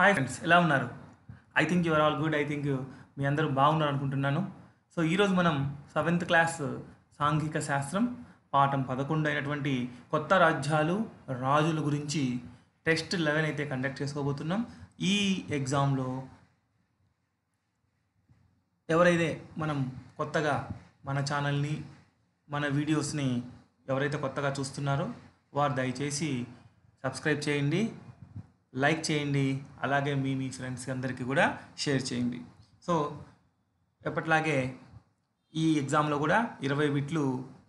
Hi friends, ఎలా ఉన్నారు? I think you are all good. ఐ థింక్ మీ అందరూ బాగున్నారు అనుకుంటున్నాను. సో ఈరోజు మనం 7th క్లాస్ సాంఘిక శాస్త్రం పాఠం 11 అయినటువంటి కొత్త రాజ్యాలు రాజుల గురించి టెస్ట్ 11 అయితే కండక్ట్ చేసుకోబోతున్నాం. ఈ ఎగ్జామ్లో ఎవరైతే మనం కొత్తగా మన ఛానల్ని మన వీడియోస్ని ఎవరైతే కొత్తగా చూస్తున్నారో వారు దయచేసి సబ్స్క్రైబ్ చేయండి, లైక్ చేయండి, అలాగే మీ ఫ్రెండ్స్ అందరికీ కూడా షేర్ చేయండి. సో ఎప్పట్లాగే ఈ ఎగ్జామ్లో కూడా 20 బిట్లు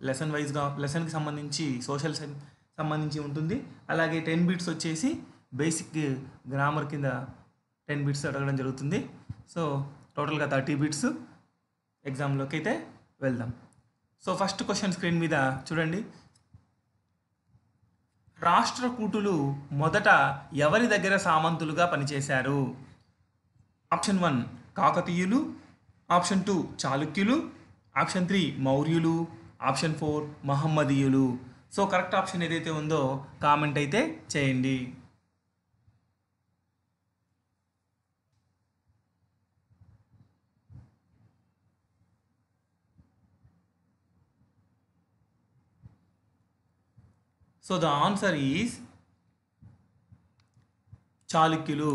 లెసన్ వైజ్గా లెసన్కి సంబంధించి సోషల్ సంబంధించి ఉంటుంది. అలాగే 10 బిట్స్ వచ్చేసి బేసిక్ గ్రామర్ కింద 10 బిట్స్ అడగడం జరుగుతుంది. సో టోటల్గా 30 బిట్స్ ఎగ్జామ్లోకి అయితే వెళ్దాం. సో ఫస్ట్ క్వశ్చన్ స్క్రీన్ మీద చూడండి. రాష్ట్రకూటులు మొదట ఎవరి దగ్గర సామంతులుగా పనిచేశారు? ఆప్షన్ 1 కాకతీయులు, ఆప్షన్ 2 చాళుక్యులు, ఆప్షన్ 3 మౌర్యులు, ఆప్షన్ 4 మహమ్మదీయులు. సో కరెక్ట్ ఆప్షన్ ఏదైతే ఉందో కామెంట్ అయితే చేయండి. సో ద ఆన్సర్ ఈజ్ చాళుక్యులు.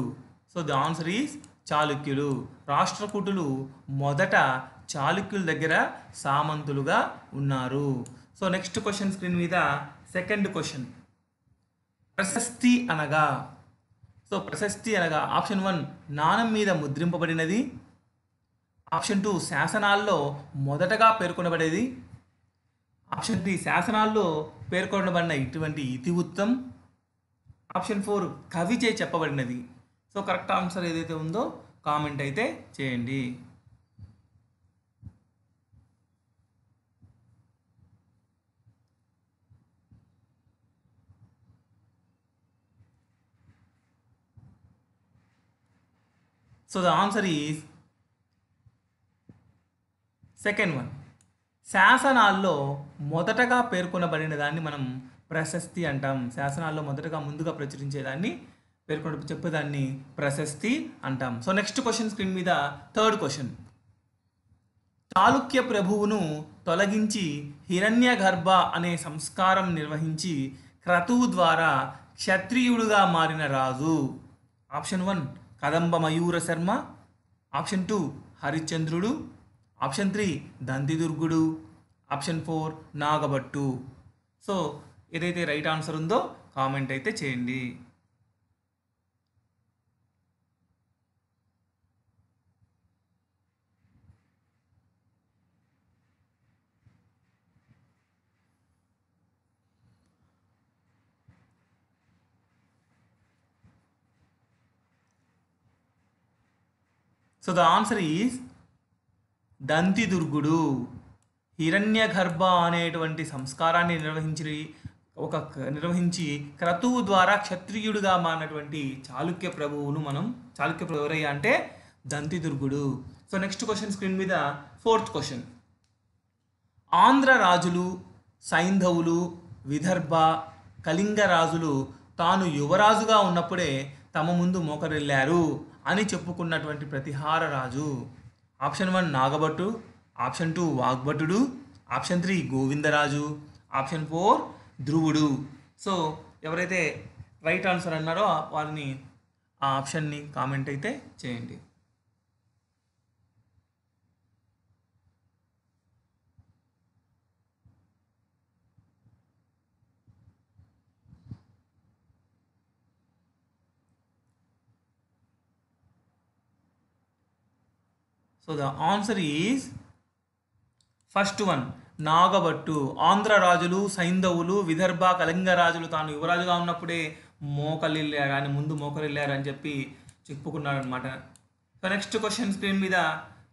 సో ద ఆన్సర్ ఈజ్ చాళుక్యులు. రాష్ట్రకూటులు మొదట చాళుక్యుల దగ్గర సామంతులుగా ఉన్నారు. సో నెక్స్ట్ క్వశ్చన్ స్క్రీన్ మీద సెకండ్ క్వశ్చన్. ప్రశస్తి అనగా? సో ప్రశస్తి అనగా ఆప్షన్ 1 నాణం మీద ముద్రింపబడినది, ఆప్షన్ 2 శాసనాల్లో మొదటగా పేర్కొనబడేది, ఆప్షన్ 3 శాసనాల్లో పేర్కొనబడిన ఇటువంటి ఇతివృత్తం, ఆప్షన్ 4 కవిచే చెప్పబడినది. సో కరెక్ట్ ఆన్సర్ ఏదైతే ఉందో కామెంట్ అయితే చేయండి. So the answer is second one. శాసనాల్లో మొదటగా పేర్కొనబడిన దాన్ని మనం ప్రశస్తి అంటాం. శాసనాల్లో మొదటగా ముందుగా ప్రచురించేదాన్ని చెప్పేదాన్ని ప్రశస్తి అంటాం. సో నెక్స్ట్ క్వశ్చన్ స్క్రీన్ మీద థర్డ్ క్వశ్చన్. చాళుక్య ప్రభువును తొలగించి హిరణ్యగర్భ అనే సంస్కారం నిర్వహించి క్రతువు ద్వారా క్షత్రియుడుగా మారిన రాజు? ఆప్షన్ 1 కదంబ మయూర శర్మ, ఆప్షన్ 2 హరిశ్చంద్రుడు, ఆప్షన్ 3 దంతిదుర్గుడు, ఆప్షన్ 4 నాగభట్టు. సో ఏదైతే రైట్ ఆన్సర్ ఉందో కామెంట్ అయితే చేయండి. సో ద ఆన్సర్ ఈజ్ దంతిదుర్గుడు. హిరణ్యగర్భ అనేటువంటి సంస్కారాన్ని నిర్వహించి క్రతువు ద్వారా క్షత్రియుడిగా మారినటువంటి చాళుక్య ప్రభువును చాళుక్య ప్రభు ఎవరయ్యా అంటే దంతిదుర్గుడు. సో నెక్స్ట్ క్వశ్చన్ స్క్రీన్ మీద ఫోర్త్ క్వశ్చన్. ఆంధ్ర రాజులు, సైంధవులు, విదర్భ, కళింగ రాజులు తాను యువరాజుగా ఉన్నప్పుడే తమ ముందు మోకరిల్లారు అని చెప్పుకున్నటువంటి ప్రతిహార రాజు? ఆప్షన్ 1 నాగభట్టు, ఆప్షన్ 2 వాగ్భటుడు, ఆప్షన్ 3 గోవిందరాజు, ఆప్షన్ 4 ధ్రువుడు. సో ఎవరైతే రైట్ ఆన్సర్ అన్నారో వారిని ఆ ఆప్షన్ని కామెంట్ అయితే చేయండి. So the answer is first one Nagabhatta. Andhra రాజులు, సైంధవులు, విదర్భ, కళింగ రాజులు తాను యువరాజుగా ఉన్నప్పుడే ముందు మోకరిల్లారు అని చెప్పి చెప్పుకున్నాడు అనమాట. సో నెక్స్ట్ క్వశ్చన్ స్క్రీన్ మీద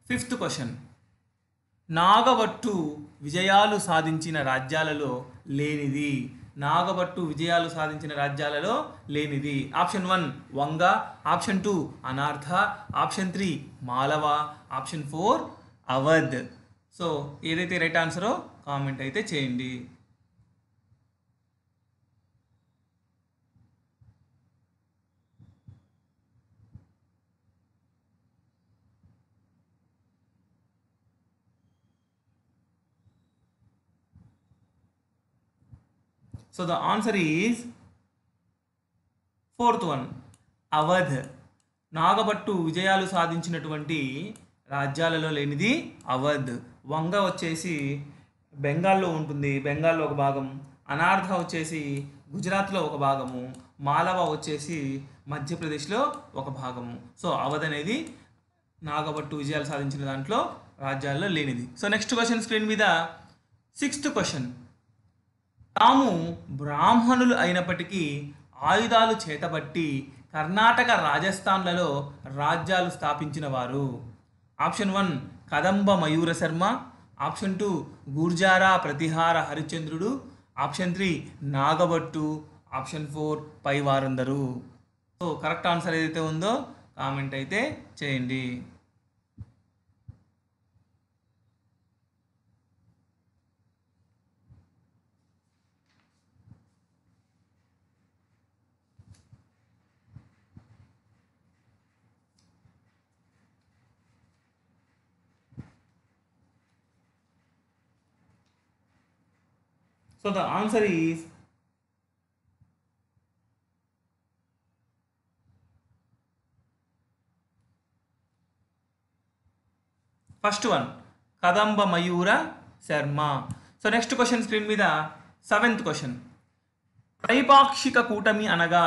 ఫిఫ్త్ క్వశ్చన్. నాగభట్టు విజయాలు సాధించిన రాజ్యాలలో లేనిది? నాగభట్టు విజయాలు సాధించిన రాజ్యాలలో లేనిది? Option 1 Vanga, option 2 Anarta, option 3 Malava, option 4 Awadh. So ఏదైతే రైట్ ఆన్సరో కామెంట్ అయితే చేయండి. So the answer is fourth one, Awadh. Nagabhatta విజయాలు సాధించినటువంటి రాజ్యాలలో లేనిది అవధ్. వంగ వచ్చేసి బెంగాల్లో ఉంటుంది, బెంగాల్లో ఒక భాగం. అనార్ధ వచ్చేసి గుజరాత్లో ఒక భాగము. మాలవ వచ్చేసి మధ్యప్రదేశ్లో ఒక భాగము. సో అవధ్ అనేది నాగభట్టు విజయాలు సాధించిన దాంట్లో రాజ్యాల్లో లేనిది. సో నెక్స్ట్ క్వశ్చన్ స్క్రీన్ మీద 6th క్వశ్చన్. తాము బ్రాహ్మణులు అయినప్పటికీ ఆయుధాలు చేతబట్టి కర్ణాటక రాజస్థాన్లలో రాజ్యాలు స్థాపించిన వారు. ఆప్షన్ 1 కదంబ మయూర శర్మ, ఆప్షన్ 2 గుర్జారా ప్రతిహార హరిశ్చంద్రుడు, ఆప్షన్ 3 నాగభట్టు, ఆప్షన్ 4 పైవారందరు. సో కరెక్ట్ ఆన్సర్ ఏదైతే ఉందో కామెంట్ అయితే చేయండి. So the answer is first one, Kadamba Mayura Sharma. So next question screen మీద 7th question. త్రైపాక్షిక కూటమి అనగా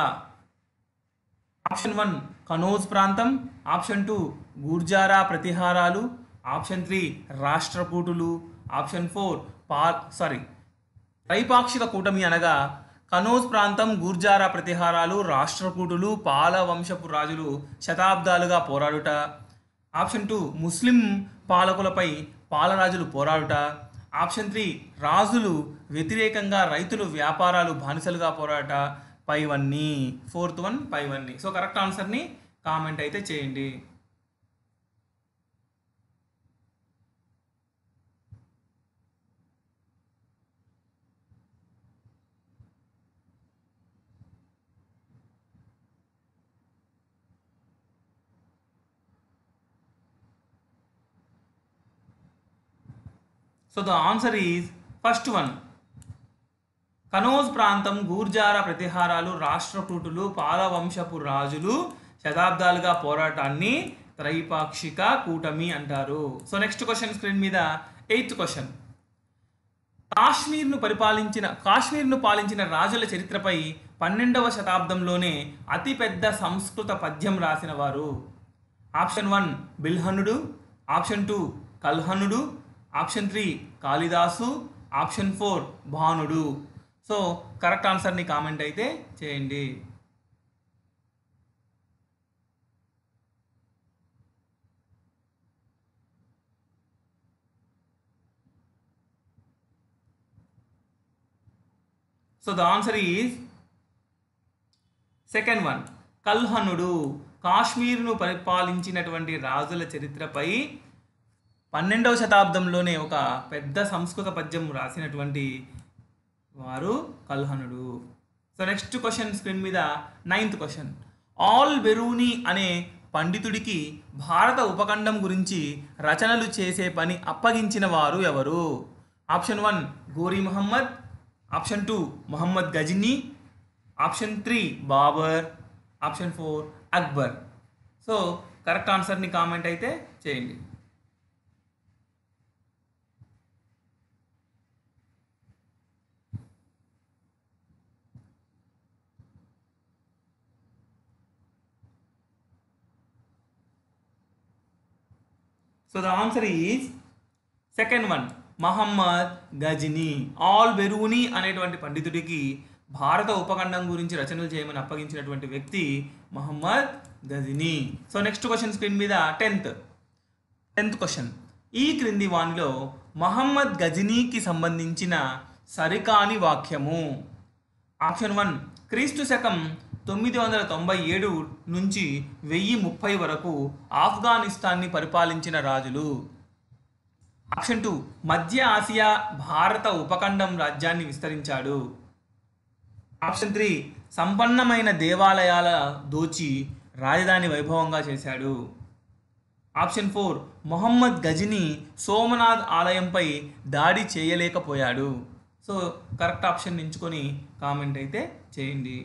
ఆప్షన్ 1 కనౌజ్ ప్రాంతం, ఆప్షన్ 2 గుర్జారా ప్రతిహారాలు, ఆప్షన్ 3 రాష్ట్రకూటులు, ఆప్షన్ 4 త్రైపాక్షిక కూటమి అనగా కనౌజ్ ప్రాంతం, గుర్జారా ప్రతిహారాలు, రాష్ట్రకూటులు, పాల వంశపు రాజులు శతాబ్దాలుగా పోరాడుట, ఆప్షన్ 2 ముస్లిం పాలకులపై పాలరాజులు పోరాడుట, ఆప్షన్ 3 రాజులు వ్యతిరేకంగా రైతులు వ్యాపారాలు బానిసలుగా పోరాట, పైవన్నీ. 4th వన్ పైవన్నీ. సో కరెక్ట్ ఆన్సర్ని కామెంట్ అయితే చేయండి. So the answer is first one, Kannauj ప్రాంతం, గూర్జారా ప్రతిహారాలు, రాష్ట్రకూటులు, పాలవంశపు రాజులు శతాబ్దాలుగా పోరాటాన్ని త్రైపాక్షిక కూటమి అంటారు. సో నెక్స్ట్ క్వశ్చన్ స్క్రీన్ మీద 8th క్వశ్చన్. కాశ్మీర్ను పాలించిన రాజుల చరిత్రపై 12వ శతాబ్దంలోనే అతిపెద్ద సంస్కృత పద్యం రాసిన వారు. ఆప్షన్ 1 బిల్హనుడు, ఆప్షన్ 2 కల్హనుడు, ఆప్షన్ 3 కాళిదాసు, ఆప్షన్ 4 భానుడు. సో కరెక్ట్ ఆన్సర్ని కామెంట్ అయితే చేయండి. So the answer is second one, కల్హనుడు. కాశ్మీర్ను పరిపాలించినటువంటి రాజుల చరిత్రపై 12వ శతాబ్దంలోనే ఒక పెద్ద సంస్కృత పద్యం రాసినటువంటి వారు కల్హనుడు. సో నెక్స్ట్ క్వశ్చన్ స్క్రీన్ మీద 9th క్వశ్చన్. ఆల్ బెరూని అనే పండితుడికి భారత ఉపఖండం గురించి రచనలు చేసే పని అప్పగించిన వారు ఎవరు? Option 1 Ghori Mohammad, option 2 Mohammad Ghazni, option 3 Babur, option 4 Akbar. So correct ఆన్సర్ని కామెంట్ అయితే చేయండి. So the answer is second one, Mohammad Ghazni. Al Biruni అనేటువంటి పండితుడికి భారత ఉపఖండం గురించి రచనలు చేయమని అప్పగించినటువంటి వ్యక్తి Mohammad Ghazni. So next question screen మీద 10th క్వశ్చన్. ఈ క్రింది వానిలో మహమ్మద్ గజనీకి సంబంధించిన సరికాని వాక్యము. ఆప్షన్ 1 క్రీస్తు శకం 997 నుంచి 1030 వరకు ఆఫ్ఘనిస్తాన్ని పరిపాలించిన రాజులు. ఆప్షన్ 2 మధ్య ఆసియా భారత ఉపఖండం రాజ్యాన్ని విస్తరించాడు. ఆప్షన్ 3 సంపన్నమైన దేవాలయాల దోచి రాజధాని వైభవంగా చేశాడు. ఆప్షన్ 4 మొహమ్మద్ గజనీ సోమనాథ్ ఆలయంపై దాడి చేయలేకపోయాడు. సో కరెక్ట్ ఆప్షన్ ఎంచుకొని కామెంట్ అయితే చేయండి.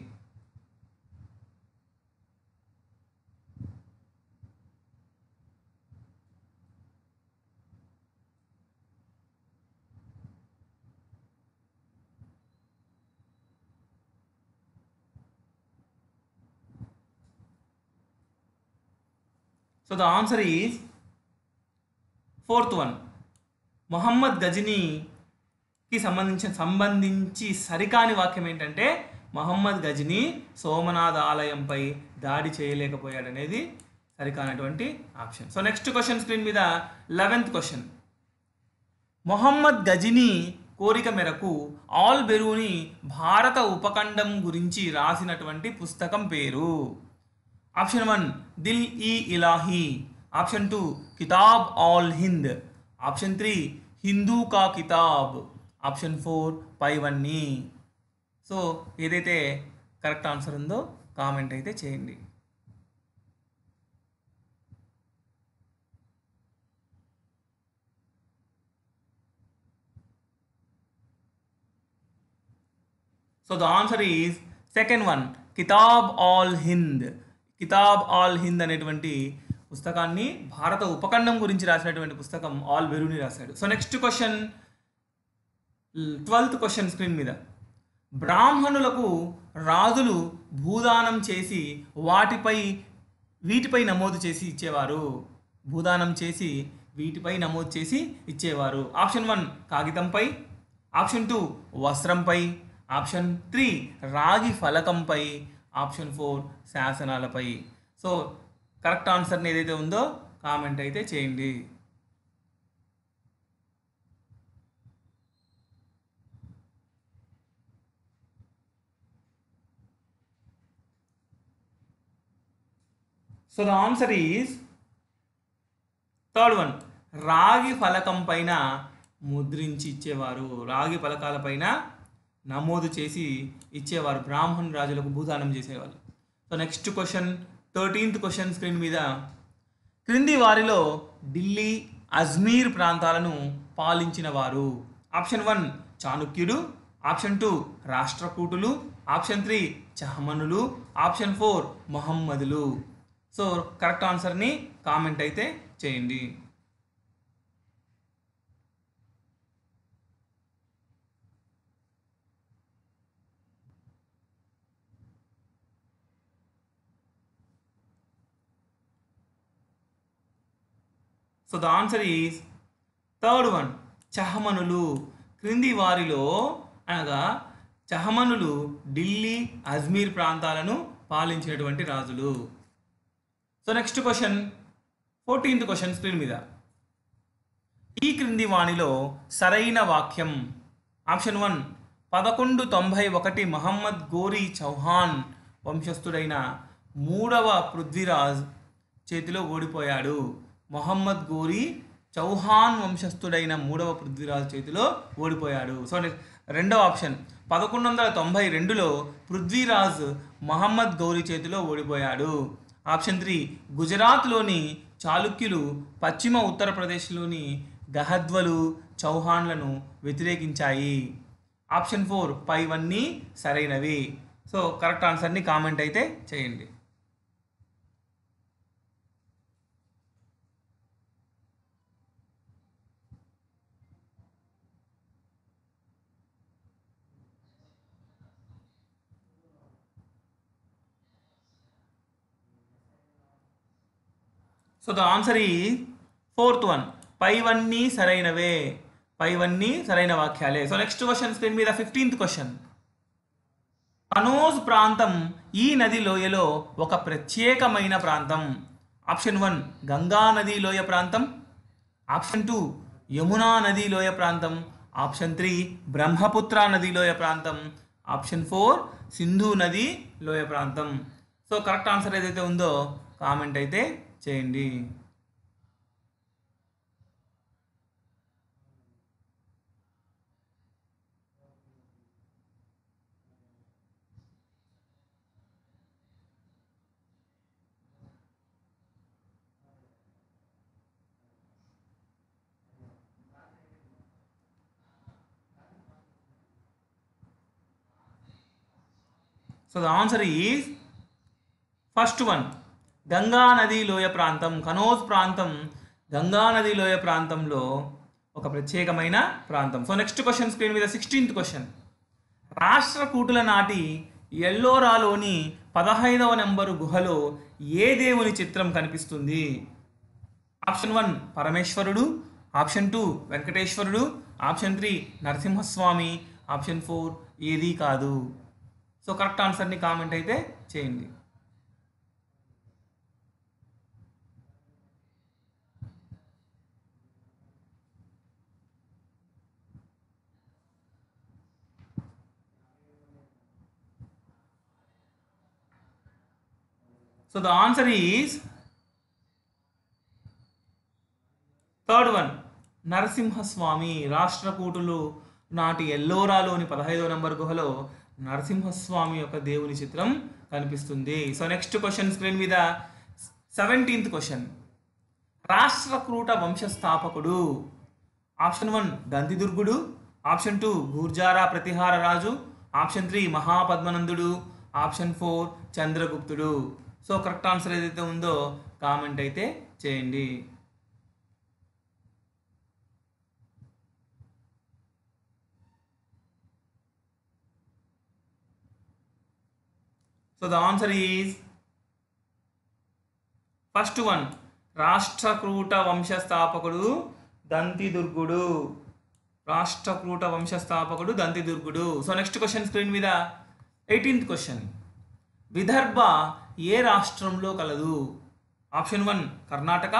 So the answer is fourth one. Mohammad గజనీకి సంబంధించి సరికాని వాక్యం ఏంటంటే మొహమ్మద్ గజనీ సోమనాథ్ ఆలయంపై దాడి చేయలేకపోయాడనేది సరికానటువంటి option. So next question screen మీద 11th క్వశ్చన్. మొహమ్మద్ గజనీ కోరిక మేరకు ఆల్ బెరూని భారత ఉపఖండం గురించి రాసినటువంటి పుస్తకం పేరు. Option 1 Din i Ilahi, option 2 Kitab al Hind, option 3 Hindu ka Kitab, option 4 పైవన్నీ. సో ఏదైతే కరెక్ట్ ఆన్సర్ ఉందో కామెంట్ అయితే చేయండి. So the answer is second one, Kitab al Hind. Kitab al Hind అనేటువంటి పుస్తకాన్ని భారత ఉపఖండం గురించి రాసినటువంటి పుస్తకం ఆల్ బెరూని రాశాడు. So next question 12th question screen మీద. బ్రాహ్మణులకు రాజులు భూదానం చేసి వీటిపై నమోదు చేసి ఇచ్చేవారు. భూదానం చేసి వీటిపై నమోదు చేసి ఇచ్చేవారు. ఆప్షన్ 1 కాగితంపై, ఆప్షన్ 2 వస్త్రంపై, ఆప్షన్ 3 రాగి ఫలకంపై, ఆప్షన్ 4 శాసనాలపై. సో కరెక్ట్ ఆన్సర్ని ఏదైతే ఉందో కామెంట్ అయితే చేయండి. So the answer is third one, రాగి ఫలకం పైన ముద్రించి ఇచ్చేవారు. రాగి ఫలకాల పైన నమోదు చేసి ఇచ్చేవారు. బ్రాహ్మణ రాజులకు భూదానం చేసేవాళ్ళు. So next question 13th question screen మీద. క్రింది వారిలో ఢిల్లీ, అజ్మీర్ ప్రాంతాలను పాలించిన వారు. ఆప్షన్ 1 చాణుక్యుడు, ఆప్షన్ 2 రాష్ట్రకూటులు, ఆప్షన్ 3 చహమనులు, ఆప్షన్ 4 మొహమ్మదులు. సో కరెక్ట్ ఆన్సర్ని కామెంట్ అయితే చేయండి. So the answer is third one, చహమనులు. క్రింది వారిలో అనగా చహమనులు ఢిల్లీ, అజ్మీర్ ప్రాంతాలను పాలించినటువంటి రాజులు. So next question 14th question screen మీద. ఈ క్రింది వాణిలో సరైన వాక్యం. ఆప్షన్ 1 1191 మహమ్మద్ గోరీ చౌహాన్ వంశస్థుడైన 3వ పృథ్వీరాజ్ చేతిలో ఓడిపోయాడు. మొహమ్మద్ గోరీ చౌహాన్ వంశస్థుడైన 3వ పృథ్వీరాజ్ చేతిలో ఓడిపోయాడు. సో రెండవ ఆప్షన్ 1192లో పృథ్వీరాజ్ మహమ్మద్ గౌరీ చేతిలో ఓడిపోయాడు. ఆప్షన్ 3 గుజరాత్లోని చాళుక్యులు పశ్చిమ ఉత్తరప్రదేశ్లోని గహద్వలు చౌహాన్లను వ్యతిరేకించాయి. ఆప్షన్ 4 పైవన్నీ సరైనవి. సో కరెక్ట్ ఆన్సర్ని కామెంట్ అయితే చేయండి. సో ద ఆన్సర్ ఈ ఫోర్త్ వన్, పైవన్నీ సరైనవే. పైవన్నీ సరైన వాక్యాలే. సో నెక్స్ట్ క్వశ్చన్ స్క్రీన్ మీద 15th క్వశ్చన్. కనోజ్ ప్రాంతం ఈ నది లోయలో ఒక ప్రత్యేకమైన ప్రాంతం. ఆప్షన్ 1 గంగా నది లోయ ప్రాంతం, ఆప్షన్ 2 యమునా నది లోయ ప్రాంతం, ఆప్షన్ 3 బ్రహ్మపుత్ర నది లోయ ప్రాంతం, ఆప్షన్ 4 సింధు నది లోయ ప్రాంతం. సో కరెక్ట్ ఆన్సర్ ఏదైతే ఉందో కామెంట్ అయితే చేయండి. So the answer is first one, Ganga నది లోయ ప్రాంతం. కనౌజ్ ప్రాంతం గంగా నది లోయ ప్రాంతంలో ఒక ప్రత్యేకమైన ప్రాంతం. సో నెక్స్ట్ క్వశ్చన్ స్క్రీన్ మీద 16th క్వశ్చన్. రాష్ట్రకూటుల నాటి ఎల్లోరాలోని 15వ నెంబరు గుహలో ఏ దేవుని చిత్రం కనిపిస్తుంది? ఆప్షన్ 1 పరమేశ్వరుడు, ఆప్షన్ 2 వెంకటేశ్వరుడు, ఆప్షన్ 3 నరసింహస్వామి, ఆప్షన్ 4 ఏది కాదు. సో కరెక్ట్ ఆన్సర్ని కామెంట్ అయితే చేయండి. So the answer is third one, Narasimhaswamy. రాష్ట్రకూటులు నాటి ఎల్లోరాలోని 15వ నెంబర్ గుహలో నరసింహస్వామి యొక్క దేవుని చిత్రం కనిపిస్తుంది. సో నెక్స్ట్ క్వశ్చన్ స్క్రీన్ మీద 17th క్వశ్చన్. రాష్ట్రకూట వంశస్థాపకుడు. ఆప్షన్ 1 దంతిదుర్గుడు, ఆప్షన్ 2 గూర్జారా ప్రతిహార రాజు, ఆప్షన్ 3 మహాపద్మనందుడు, ఆప్షన్ 4 చంద్రగుప్తుడు. సో కరెక్ట్ ఆన్సర్ ఏదైతే ఉందో కామెంట్ అయితే చేయండి. So the answer is first one, Rashtrakuta వంశస్థాపకుడు దంతిదుర్గుడు. రాష్ట్రకూట వంశస్థాపకుడు దంతిదుర్గుడు. సో నెక్స్ట్ క్వశ్చన్ స్క్రీన్ మీద 18th క్వశ్చన్. విదర్భ ఏ రాష్ట్రంలో కలదు? Option 1 Karnataka,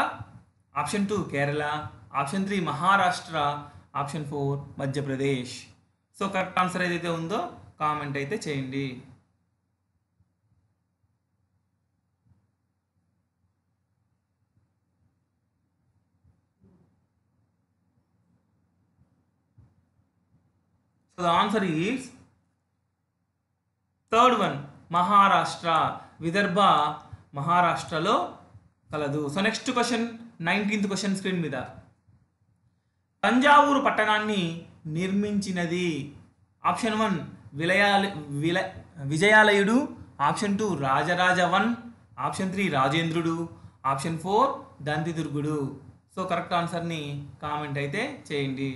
option 2 Kerala, option 3 Maharashtra, option 4 Madhya Pradesh. So correct answer ఏదైతే ఉందో కామెంట్ అయితే చేయండి. So the answer is third one, Maharashtra. Vidarbha మహారాష్ట్రలో కలదు. So next question 19th question screen మీద. తంజావూరు పట్టణాన్ని నిర్మించినది? ఆప్షన్ 1 విజయాలయుడు, ఆప్షన్ 2 రాజరాజ 1, ఆప్షన్ 3 రాజేంద్రుడు, ఆప్షన్ 4 దంతిదుర్గుడు. సో కరెక్ట్ ఆన్సర్ని కామెంట్ అయితే చేయండి.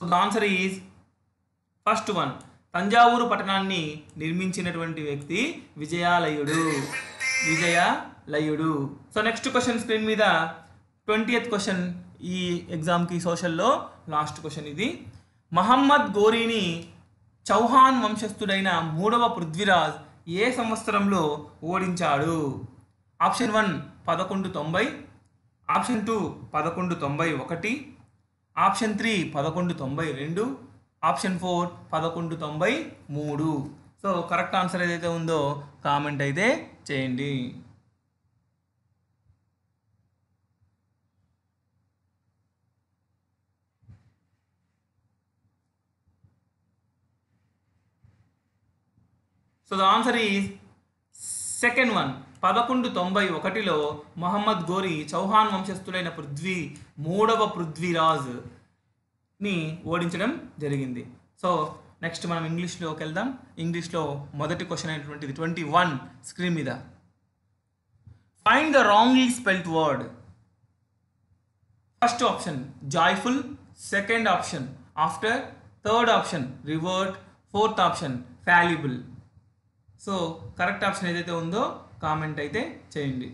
So the answer is first one, Thanjavur పట్టణాన్ని నిర్మించినటువంటి వ్యక్తి విజయాలయుడు. విజయాలయుడు. సో నెక్స్ట్ క్వశ్చన్ స్క్రీన్ మీద 20th క్వశ్చన్. ఈ ఎగ్జామ్కి సోషల్లో లాస్ట్ క్వశ్చన్ ఇది. మహమ్మద్ గోరీని చౌహాన్ వంశస్థుడైన 3వ పృథ్వీరాజ్ ఏ సంవత్సరంలో ఓడించాడు? Option 1 1190, option 2 1191, option 3 1192, option 4 1193. So correct answer ఏదైతే ఉందో కామెంట్ అయితే చేయండి. So the answer is second one, 1191లో మహమ్మద్ గోరీ చౌహాన్ వంశస్థులైన 3వ పృథ్వీరాజ్ని ఓడించడం జరిగింది. సో నెక్స్ట్ మనం ఇంగ్లీష్లోకి వెళ్దాం. ఇంగ్లీష్లో మొదటి క్వశ్చన్ అయినటువంటిది 21 స్క్రీన్ మీద. Find the wrongly spelt word. First option joyful, second option after, third option revert, fourth option fallible. So correct option ఏదైతే ఉందో కామెంట్ అయితే చేయండి.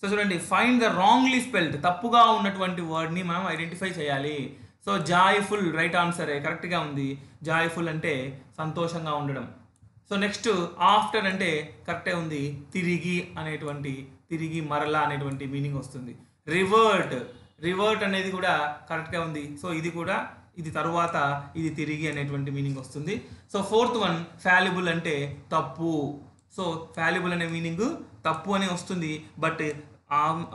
సో చూడండి, ఫైండ్ ద రాంగ్లీ స్పెల్డ్, తప్పుగా ఉన్నటువంటి వర్డ్ని మనం ఐడెంటిఫై చేయాలి. సో జాయ్ఫుల్ రైట్ ఆన్సరే, కరెక్ట్గా ఉంది. జాయ్ఫుల్ అంటే సంతోషంగా ఉండడం. సో నెక్స్ట్ ఆఫ్టర్ అంటే కరెక్టే ఉంది, తిరిగి అనేటువంటి, తిరిగి మరలా అనేటువంటి మీనింగ్ వస్తుంది. రివర్ట్, రివర్ట్ అనేది కూడా కరెక్ట్గా ఉంది. సో ఇది కూడా, ఇది తరువాత, ఇది తిరిగి అనేటువంటి మీనింగ్ వస్తుంది. సో ఫోర్త్ వన్ ఫ్యాల్యుబుల్ అంటే తప్పు. సో ఫ్యాల్యుబుల్ అనే మీనింగ్ తప్పు అనే వస్తుంది. బట్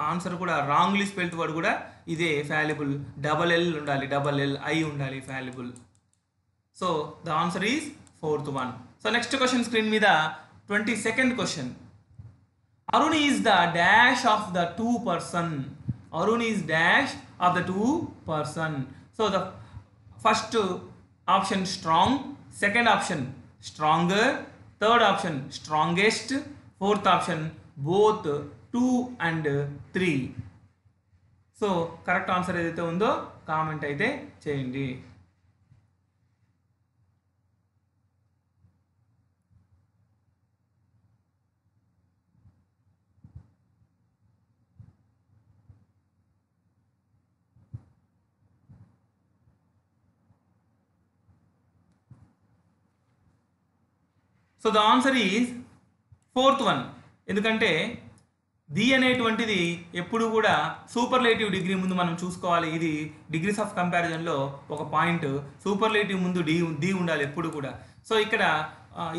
ఆన్సర్ కూడా రాంగ్లీ స్పెల్ట్ వర్డ్ కూడా ఇదే ఫాలిబుల్. డబల్ ఎల్ ఉండాలి, డబల్ ఎల్ ఐ ఉండాలి fallible. So the answer is fourth one. So next question screen మీద 22nd question. Arun is the dash of the two person. Arun is dash of the two person. So the first option strong, second option stronger, third option strongest, fourth option both 2 and 3. So correct answer ఏదైతే ఉందో comment అయితే చేయండి. So the answer is fourth one. ఎందుకంటే the అనేటువంటిది ఎప్పుడు కూడా superlative degree ముందు మనం చూసుకోవాలి. ఇది డిగ్రీస్ ఆఫ్ కంపారిజన్లో ఒక పాయింట్. సూపర్లేటివ్ ముందు డి ఉండాలి ఎప్పుడు కూడా. సో ఇక్కడ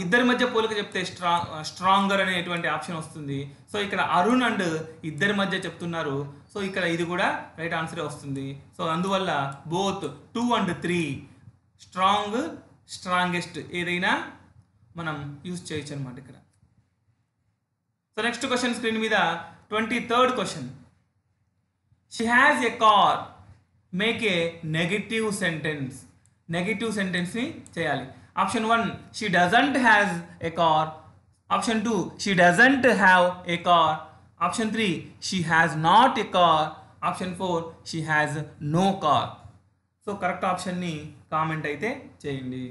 ఇద్దరి మధ్య పోలిక చెప్తే స్ట్రాంగర్ అనేటువంటి ఆప్షన్ వస్తుంది. సో ఇక్కడ అరుణ్ అండ్ ఇద్దరి మధ్య చెప్తున్నారు. సో ఇక్కడ ఇది కూడా రైట్ ఆన్సరే వస్తుంది. సో అందువల్ల బోత్ 2 and 3 స్ట్రాంగ్, స్ట్రాంగెస్ట్ ఏదైనా మనం యూజ్ చేయొచ్చు అనమాట ఇక్కడ. సో నెక్స్ట్ క్వశ్చన్ స్క్రీన్ మీద 23rd question. She has a car, make a negative sentence. Negative సెంటెన్స్ని చేయాలి. Option 1 she doesn't has a car. Option 2 she doesn't have a car. Option 3 she has not a car. Option 4 she has no car. So correct ఆప్షన్ని comment అయితే చేయండి.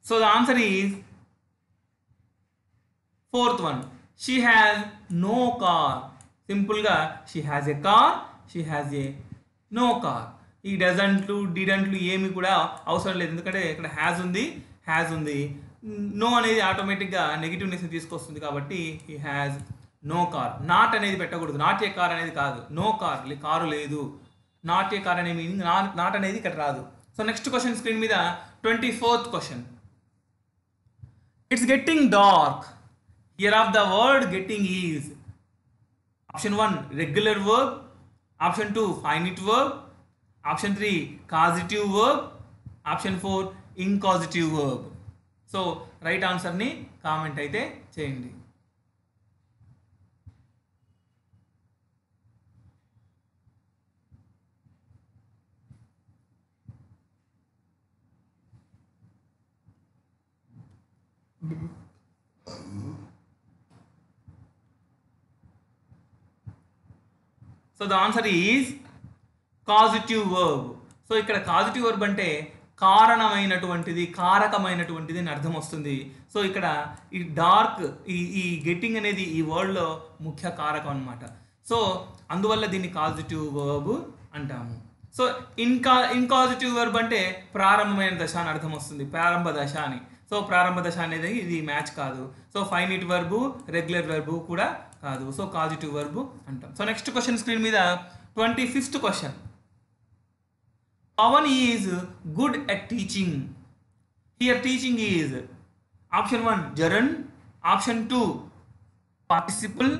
So the answer is fourth one. She has no car. Simple ga she has a car, she has a no car. ఈ డజంట్లు డిడెంట్లు ఏమి కూడా అవసరం లేదు. ఎందుకంటే ఇక్కడ హ్యాజ్ ఉంది. నో అనేది ఆటోమేటిక్గా నెగిటివ్నెస్ని తీసుకొస్తుంది కాబట్టి ఈ హ్యాజ్ నో కార్. నాట్ అనేది పెట్టకూడదు. నాట్ ఏ కార్ అనేది కాదు. నో కార్, కారు లేదు. నాట్ ఏ కార్ అనే మీనింగ్ నాట్ అనేది ఇక్కడ రాదు. సో నెక్స్ట్ క్వశ్చన్ స్క్రీన్ మీద 24th question. It's getting dark. Here of the word getting is option 1 regular verb, option 2 finite verb, option 3 causative verb, option 4 incausative verb. So right answer ni comment అయితే చేయండి. So the answer is causative verb. So ఇక్కడ causative verb అంటే కారణమైనటువంటిది, కారకమైనటువంటిది అని అర్థం వస్తుంది. So ఇక్కడ ఈ dark ఈ గెట్టింగ్ అనేది ఈ వర్డ్లో ముఖ్య కారకం అనమాట. సో అందువల్ల దీన్ని కాజిటివ్ వర్బ్ అంటాము. సో ఇన్కాజిటివ్ వర్బ్ అంటే ప్రారంభమైన దశ అని అర్థం వస్తుంది, ప్రారంభ దశ అని. సో ప్రారంభ దశ అనేది ఇది మ్యాచ్ కాదు. So finite verb, regular verb కూడా కాదు. సో కాజిటివ్ వర్బు అంటాం. సో నెక్స్ట్ క్వశ్చన్ స్క్రీన్ మీద 25th question. Pavan is good at teaching. Here teaching is option 1 gerund, option 2 participle,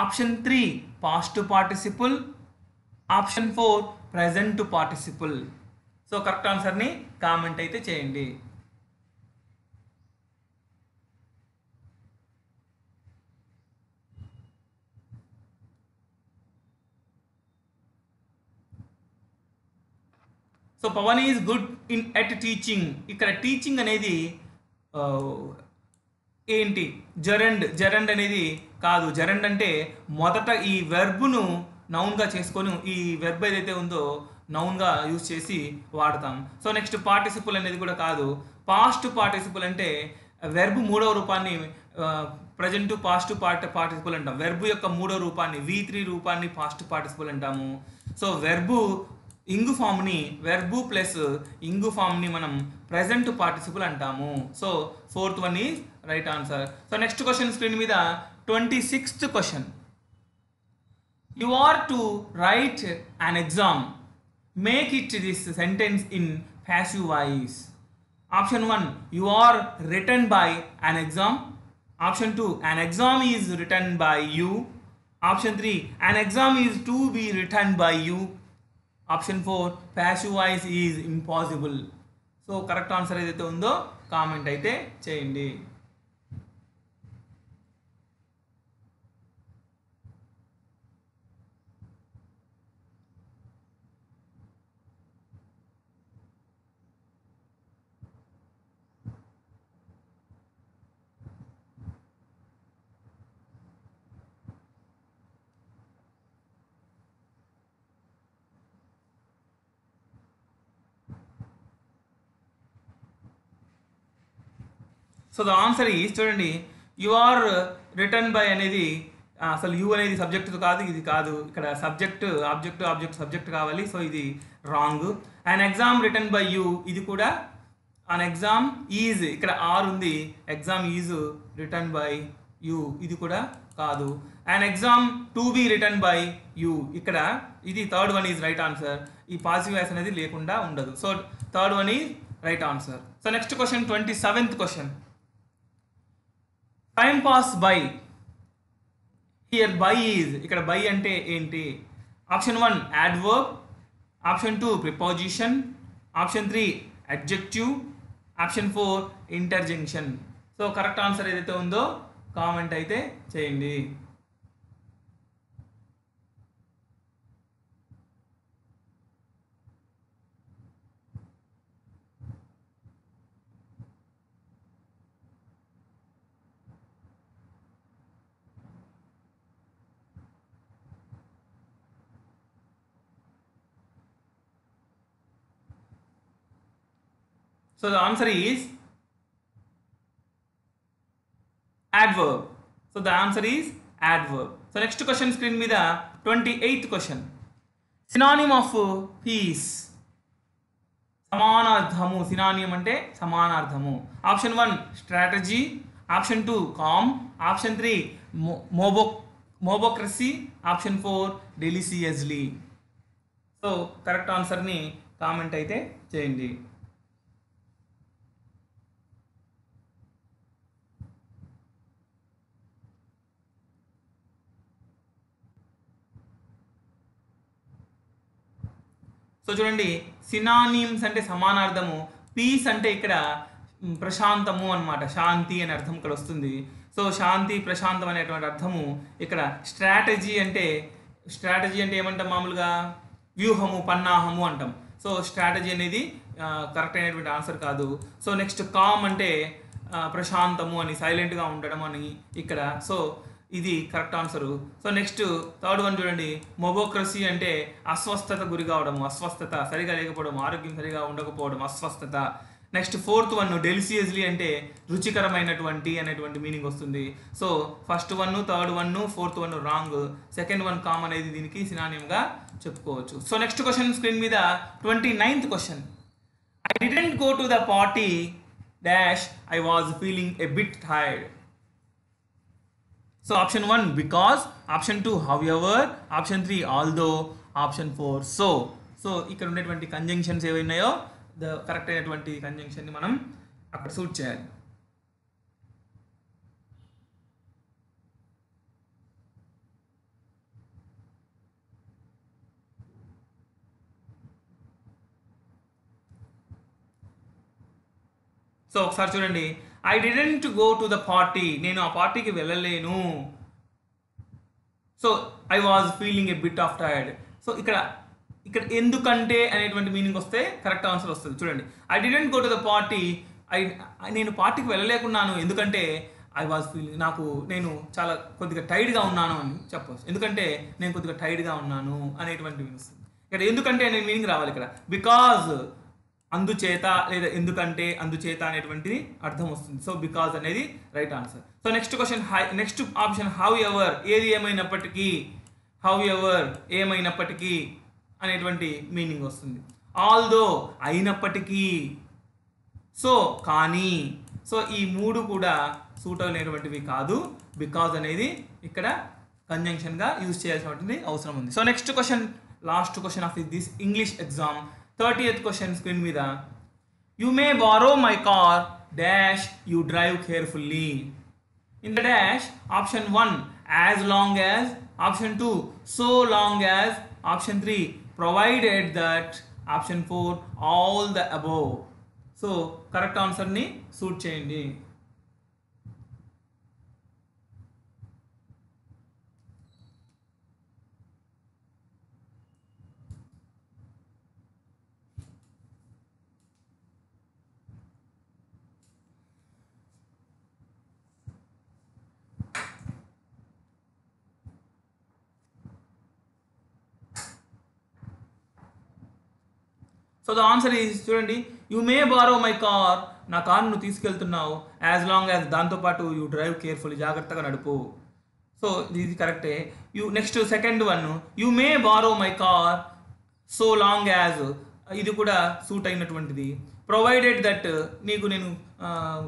option 3 past participle, option 4 present participle. So correct ఆన్సర్ని comment అయితే చేయండి. So Pavan is good at teaching. ఇక్కడ teaching అనేది ఏంటి? జరండ్ అనేది కాదు. జరండ్ అంటే మొదట ఈ వెర్బ్ను నౌన్గా చేసుకొని ఈ వెర్బ్ ఏదైతే ఉందో నౌన్గా యూజ్ చేసి వాడతాం. సో నెక్స్ట్ పార్టిసిపుల్ అనేది కూడా కాదు. పాస్ట్ పార్టిసిపుల్ అంటే వెర్బ్ మూడవ రూపాన్ని ప్రజెంట్ పాస్ట్ పార్టిసిపుల్ అంటాం. వెర్బ్ యొక్క మూడవ రూపాన్ని V3 రూపాన్ని పాస్ట్ పార్టిసిపుల్ అంటాము. సో వెర్బు ఇంగు ఫామ్ని, వెర్బు ప్లస్ ఇంగు ఫామ్ని మనం ప్రెజెంట్ పార్టిసిపుల్ అంటాము. So fourth one is right answer. So next question screen మీద 26th question. You are to write an exam. Make it this sentence in passive voice. Option 1, you are written by an exam. Option 2, an exam is written by you. Option 3, an exam is to be written by you. Option 4, passive voice is impossible. So correct answer ఏదైతే ఉందో comment అయితే చేయండి. So the answer is చూడండి, you are written by అనేది అసలు you అనేది subject కాదు, ఇది కాదు. ఇక్కడ సబ్జెక్ట్ ఆబ్జెక్ట్, ఆబ్జెక్ట్ సబ్జెక్ట్ కావాలి. సో ఇది wrong. And exam written by you, ఇది కూడా అన్ ఎగ్జామ్ ఈజ్, ఇక్కడ ఆర్ ఉంది, exam is written by you, ఇది కూడా కాదు. And exam to be written by you, ఇక్కడ ఇది third one is right answer. ఈ పాసివ్ వాయిస్ అనేది లేకుండా ఉండదు. So third one is right answer. So next question 27th question. Time pass by, here by is, ఇక్కడ by అంటే ఏంటి? Option 1 adverb, option 2 preposition, option 3 adjective, option 4 interjection. So correct answer ఏదైతే ఉందో comment అయితే చేయండి. So the answer is adverb. So the answer is adverb. So next question screen మీద 28th question. Synonym of peace. సమానార్థము. Synonym అంటే సమానార్థము. Option 1 strategy, option 2 calm, option 3 mobocracy, option 4 deliciously. So correct ఆన్సర్ని comment అయితే చేయండి. So చూడండి, synonyms అంటే సమానార్థము, piece అంటే ఇక్కడ ప్రశాంతము అన్నమాట, శాంతి అనే అర్థం ఇక్కడ వస్తుంది. సో శాంతి, ప్రశాంతం అనేటువంటి అర్థము ఇక్కడ. స్ట్రాటజీ అంటే ఏమంటాం మామూలుగా? వ్యూహము, పన్నాహము అంటాం. సో స్ట్రాటజీ అనేది కరెక్ట్ అయినటువంటి ఆన్సర్ కాదు. సో నెక్స్ట్ కామ్ అంటే ప్రశాంతము అని, సైలెంట్గా ఉండడం అని ఇక్కడ. సో ఇది correct answer. So next third one చూడండి, మొబోక్రసీ అంటే అస్వస్థత గురి కావడం, అస్వస్థత సరిగా లేకపోవడం, ఆరోగ్యం సరిగా ఉండకపోవడం, అస్వస్థత. నెక్స్ట్ ఫోర్త్ వన్ డెలిసియస్లీ అంటే రుచికరమైనటువంటి అనేటువంటి మీనింగ్ వస్తుంది. So first one, third one, fourth one wrong. Second one calm అనేది దీనికి సినానిమ్గా చెప్పుకోవచ్చు. సో నెక్స్ట్ క్వశ్చన్ స్క్రీన్ మీద 29th question. I didn't go to the party dash I was feeling a bit tired. So option 1 because, option 2 however, option 3 although, option 4 so ఇక్కడ ఉండేటువంటి conjunctions ఏవైనాయో correct అయినటువంటి కంజంక్షన్ని మనం అక్కడ suit చేయాలి. So ఒకసారి చూడండి, I didn't go to the party, నేను ఆ పార్టీకి వెళ్ళలేను. So I was feeling a bit of tired. So ఇక్కడ ఎందుకంటే అనేటువంటి మీనింగ్ వస్తే కరెక్ట్ ఆన్సర్ వస్తుంది. చూడండి, I didn't go to the party, నేను పార్టీకి వెళ్ళలేకున్నాను ఎందుకంటే ఐ వాజ్ ఫీలింగ్, నేను చాలా కొద్దిగా టైర్డ్గా ఉన్నాను అని చెప్పవచ్చు. ఎందుకంటే నేను కొద్దిగా టైర్డ్గా ఉన్నాను అనేటువంటి మీనింగ్ వస్తుంది. ఇక్కడ ఎందుకంటే అనే మీనింగ్ రావాలి. ఇక్కడ బికాజ్ అందుచేత, లేదా ఎందుకంటే అందుచేత అనేటువంటిది అర్థం వస్తుంది. సో బికాజ్ అనేది right answer. So next question, next option how ever, ఏది ఏమైనప్పటికీ, హౌ ఎవర్ ఏమైనప్పటికీ అనేటువంటి మీనింగ్ వస్తుంది. ఆల్దో అయినప్పటికీ, సో కానీ. సో ఈ మూడు కూడా సూట్ అయినటువంటివి కాదు. బికాజ్ అనేది ఇక్కడ కంజంక్షన్గా యూజ్ చేయాల్సినటువంటి అవసరం ఉంది. So next question, last question of this English exam, 30th question screen మీద. You may borrow my car dash you drive carefully. In the dash, option 1 as long as, option 2 so long as, option 3 provided that, option 4 all the above. So correct ఆన్సర్ని సూట్ చేయండి. So the answer is, చూడండి, you may borrow my car, నా car నువ్వు తీసుకెళ్తున్నావు, as long as, దాంతోపాటు you drive carefully, జాగ్రత్తగా నడుపు. సో ఇది కరెక్టే. Next second one, you may borrow my car so long as, ఇది కూడా సూట్ అయినటువంటిది. ప్రొవైడెడ్ దట్, నీకు నేను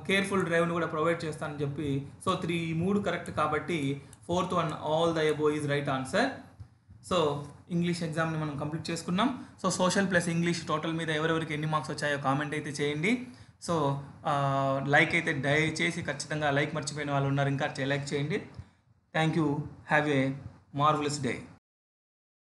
కేర్ఫుల్ డ్రైవ్ని కూడా ప్రొవైడ్ చేస్తానని చెప్పి. సో 3 కరెక్ట్ కాబట్టి 4th one all the above is right answer. So English ఎగ్జామ్ని మనం కంప్లీట్ చేసుకున్నాం. So social plus English total మీద ఎవరెవరికి ఎన్ని మార్క్స్ వచ్చాయో కామెంట్ అయితే చేయండి. సో లైక్ అయితే దయచేసి ఖచ్చితంగా లైక్ మర్చిపోయిన వాళ్ళు ఉన్నారు, ఇంకా లైక్ చేయండి. Thank you. Have a marvellous day.